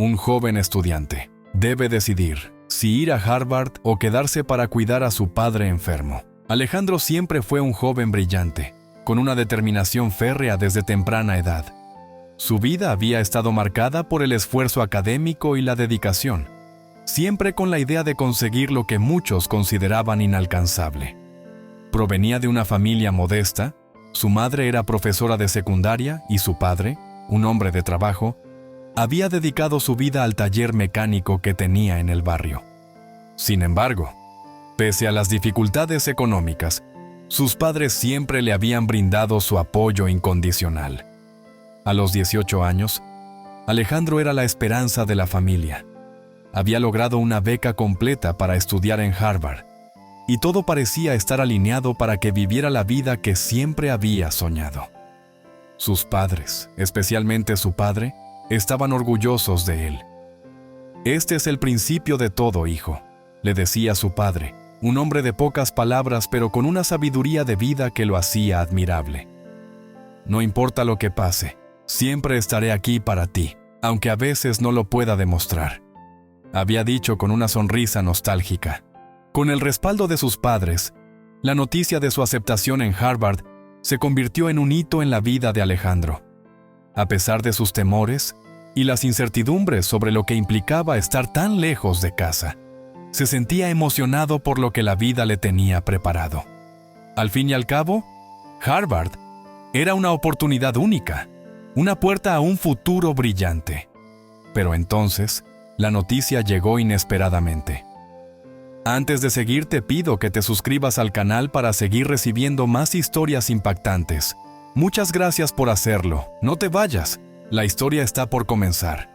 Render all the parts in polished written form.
Un joven estudiante debe decidir si ir a Harvard o quedarse para cuidar a su padre enfermo. Alejandro siempre fue un joven brillante, con una determinación férrea desde temprana edad. Su vida había estado marcada por el esfuerzo académico y la dedicación, siempre con la idea de conseguir lo que muchos consideraban inalcanzable. Provenía de una familia modesta, su madre era profesora de secundaria y su padre, un hombre de trabajo, había dedicado su vida al taller mecánico que tenía en el barrio. Sin embargo, pese a las dificultades económicas, sus padres siempre le habían brindado su apoyo incondicional. A los 18 años, Alejandro era la esperanza de la familia. Había logrado una beca completa para estudiar en Harvard, y todo parecía estar alineado para que viviera la vida que siempre había soñado. Sus padres, especialmente su padre, estaban orgullosos de él. «Este es el principio de todo, hijo», le decía su padre, un hombre de pocas palabras pero con una sabiduría de vida que lo hacía admirable. «No importa lo que pase, siempre estaré aquí para ti, aunque a veces no lo pueda demostrar», había dicho con una sonrisa nostálgica. Con el respaldo de sus padres, la noticia de su aceptación en Harvard se convirtió en un hito en la vida de Alejandro. A pesar de sus temores y las incertidumbres sobre lo que implicaba estar tan lejos de casa, se sentía emocionado por lo que la vida le tenía preparado. Al fin y al cabo, Harvard era una oportunidad única, una puerta a un futuro brillante. Pero entonces, la noticia llegó inesperadamente. Antes de seguir, te pido que te suscribas al canal para seguir recibiendo más historias impactantes. Muchas gracias por hacerlo. No te vayas. La historia está por comenzar.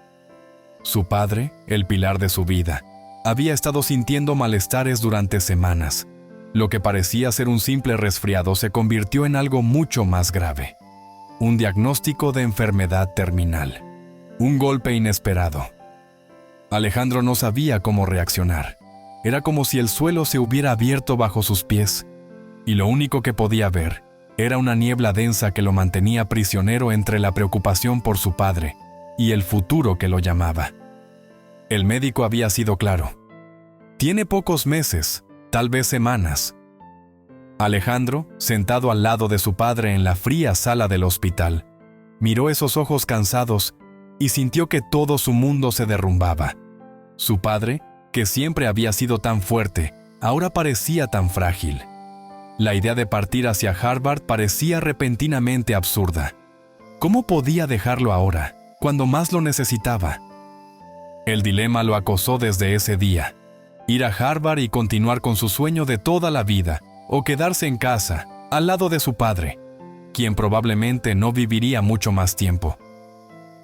Su padre, el pilar de su vida, había estado sintiendo malestares durante semanas. Lo que parecía ser un simple resfriado se convirtió en algo mucho más grave. Un diagnóstico de enfermedad terminal. Un golpe inesperado. Alejandro no sabía cómo reaccionar. Era como si el suelo se hubiera abierto bajo sus pies, y lo único que podía ver era una niebla densa que lo mantenía prisionero entre la preocupación por su padre y el futuro que lo llamaba. El médico había sido claro. Tiene pocos meses, tal vez semanas. Alejandro, sentado al lado de su padre en la fría sala del hospital, miró esos ojos cansados y sintió que todo su mundo se derrumbaba. Su padre, que siempre había sido tan fuerte, ahora parecía tan frágil. La idea de partir hacia Harvard parecía repentinamente absurda. ¿Cómo podía dejarlo ahora, cuando más lo necesitaba? El dilema lo acosó desde ese día. Ir a Harvard y continuar con su sueño de toda la vida, o quedarse en casa, al lado de su padre, quien probablemente no viviría mucho más tiempo.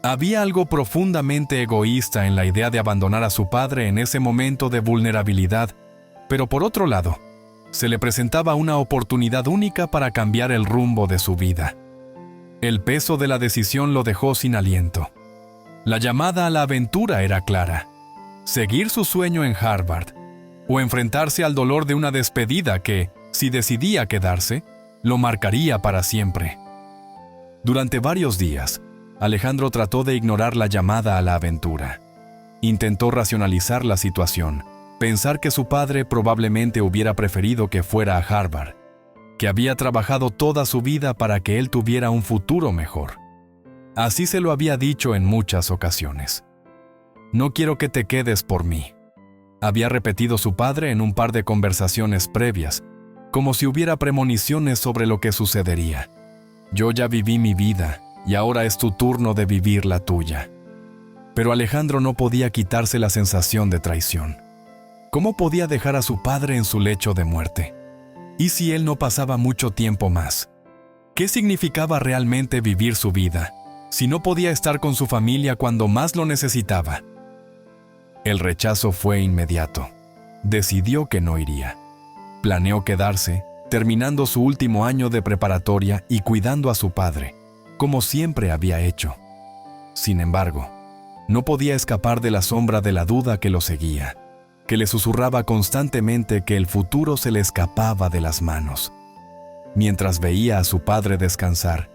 Había algo profundamente egoísta en la idea de abandonar a su padre en ese momento de vulnerabilidad, pero por otro lado, se le presentaba una oportunidad única para cambiar el rumbo de su vida. El peso de la decisión lo dejó sin aliento. La llamada a la aventura era clara: seguir su sueño en Harvard, o enfrentarse al dolor de una despedida que, si decidía quedarse, lo marcaría para siempre. Durante varios días, Alejandro trató de ignorar la llamada a la aventura. Intentó racionalizar la situación, pensar que su padre probablemente hubiera preferido que fuera a Harvard, que había trabajado toda su vida para que él tuviera un futuro mejor. Así se lo había dicho en muchas ocasiones. «No quiero que te quedes por mí», había repetido su padre en un par de conversaciones previas, como si hubiera premoniciones sobre lo que sucedería. «Yo ya viví mi vida, y ahora es tu turno de vivir la tuya». Pero Alejandro no podía quitarse la sensación de traición. ¿Cómo podía dejar a su padre en su lecho de muerte? ¿Y si él no pasaba mucho tiempo más? ¿Qué significaba realmente vivir su vida, si no podía estar con su familia cuando más lo necesitaba? El rechazo fue inmediato. Decidió que no iría. Planeó quedarse, terminando su último año de preparatoria y cuidando a su padre, como siempre había hecho. Sin embargo, no podía escapar de la sombra de la duda que lo seguía, que le susurraba constantemente que el futuro se le escapaba de las manos. Mientras veía a su padre descansar,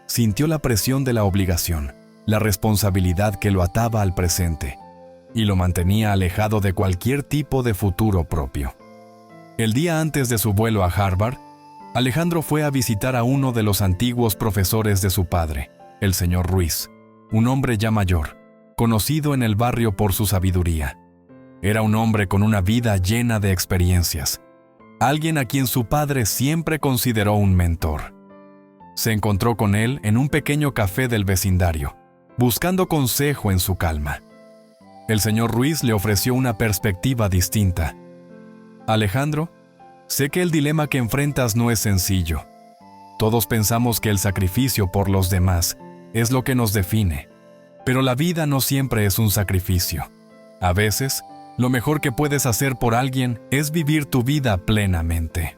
sintió la presión de la obligación, la responsabilidad que lo ataba al presente y lo mantenía alejado de cualquier tipo de futuro propio. El día antes de su vuelo a Harvard, Alejandro fue a visitar a uno de los antiguos profesores de su padre, el señor Ruiz, un hombre ya mayor, conocido en el barrio por su sabiduría. Era un hombre con una vida llena de experiencias, alguien a quien su padre siempre consideró un mentor. Se encontró con él en un pequeño café del vecindario, buscando consejo en su calma. El señor Ruiz le ofreció una perspectiva distinta. Alejandro, sé que el dilema que enfrentas no es sencillo. Todos pensamos que el sacrificio por los demás es lo que nos define, pero la vida no siempre es un sacrificio. A veces, lo mejor que puedes hacer por alguien es vivir tu vida plenamente.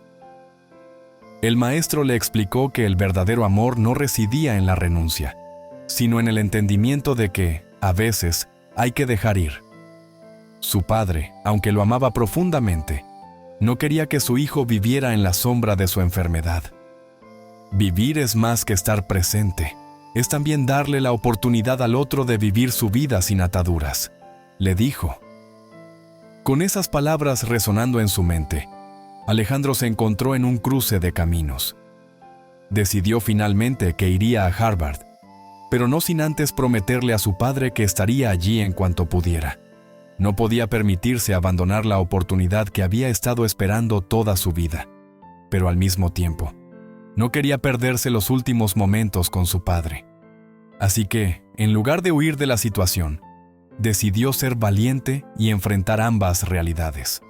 El maestro le explicó que el verdadero amor no residía en la renuncia, sino en el entendimiento de que, a veces, hay que dejar ir. Su padre, aunque lo amaba profundamente, no quería que su hijo viviera en la sombra de su enfermedad. Vivir es más que estar presente, es también darle la oportunidad al otro de vivir su vida sin ataduras, le dijo. Con esas palabras resonando en su mente, Alejandro se encontró en un cruce de caminos. Decidió finalmente que iría a Harvard, pero no sin antes prometerle a su padre que estaría allí en cuanto pudiera. No podía permitirse abandonar la oportunidad que había estado esperando toda su vida, pero al mismo tiempo, no quería perderse los últimos momentos con su padre. Así que, en lugar de huir de la situación, decidió ser valiente y enfrentar ambas realidades.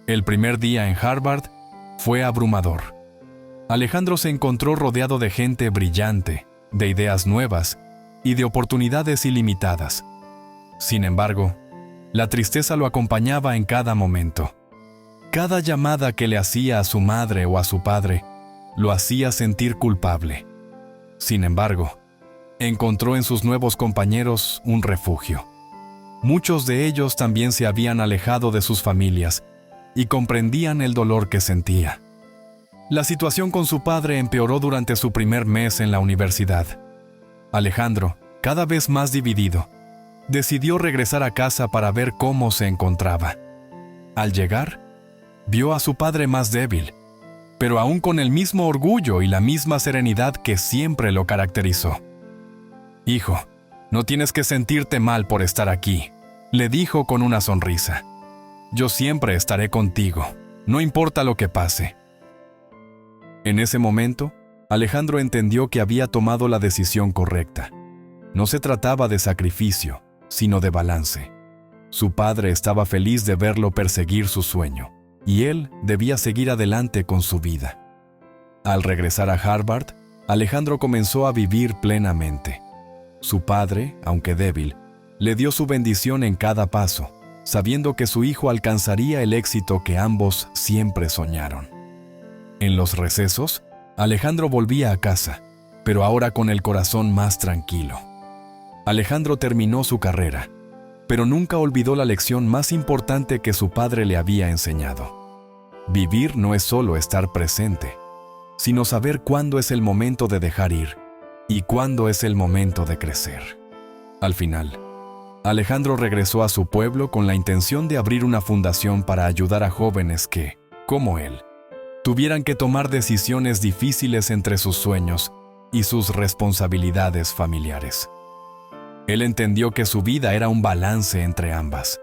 El primer día en Harvard fue abrumador. Alejandro se encontró rodeado de gente brillante, de ideas nuevas y de oportunidades ilimitadas. Sin embargo, la tristeza lo acompañaba en cada momento. Cada llamada que le hacía a su madre o a su padre lo hacía sentir culpable. Sin embargo, encontró en sus nuevos compañeros un refugio. Muchos de ellos también se habían alejado de sus familias y comprendían el dolor que sentía. La situación con su padre empeoró durante su primer mes en la universidad. Alejandro, cada vez más dividido, decidió regresar a casa para ver cómo se encontraba. Al llegar, vio a su padre más débil, pero aún con el mismo orgullo y la misma serenidad que siempre lo caracterizó. «Hijo, no tienes que sentirte mal por estar aquí», le dijo con una sonrisa. «Yo siempre estaré contigo, no importa lo que pase». En ese momento, Alejandro entendió que había tomado la decisión correcta. No se trataba de sacrificio, sino de balance. Su padre estaba feliz de verlo perseguir su sueño, y él debía seguir adelante con su vida. Al regresar a Harvard, Alejandro comenzó a vivir plenamente. Su padre, aunque débil, le dio su bendición en cada paso, sabiendo que su hijo alcanzaría el éxito que ambos siempre soñaron. En los recesos, Alejandro volvía a casa, pero ahora con el corazón más tranquilo. Alejandro terminó su carrera, pero nunca olvidó la lección más importante que su padre le había enseñado. Vivir no es solo estar presente, sino saber cuándo es el momento de dejar ir y cuándo es el momento de crecer. Al final, Alejandro regresó a su pueblo con la intención de abrir una fundación para ayudar a jóvenes que, como él, tuvieran que tomar decisiones difíciles entre sus sueños y sus responsabilidades familiares. Él entendió que su vida era un balance entre ambas.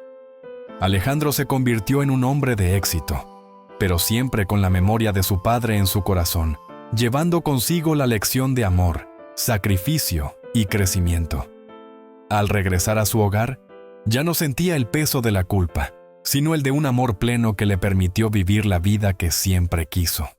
Alejandro se convirtió en un hombre de éxito, pero siempre con la memoria de su padre en su corazón, llevando consigo la lección de amor, sacrificio y crecimiento. Al regresar a su hogar, ya no sentía el peso de la culpa, sino el de un amor pleno que le permitió vivir la vida que siempre quiso.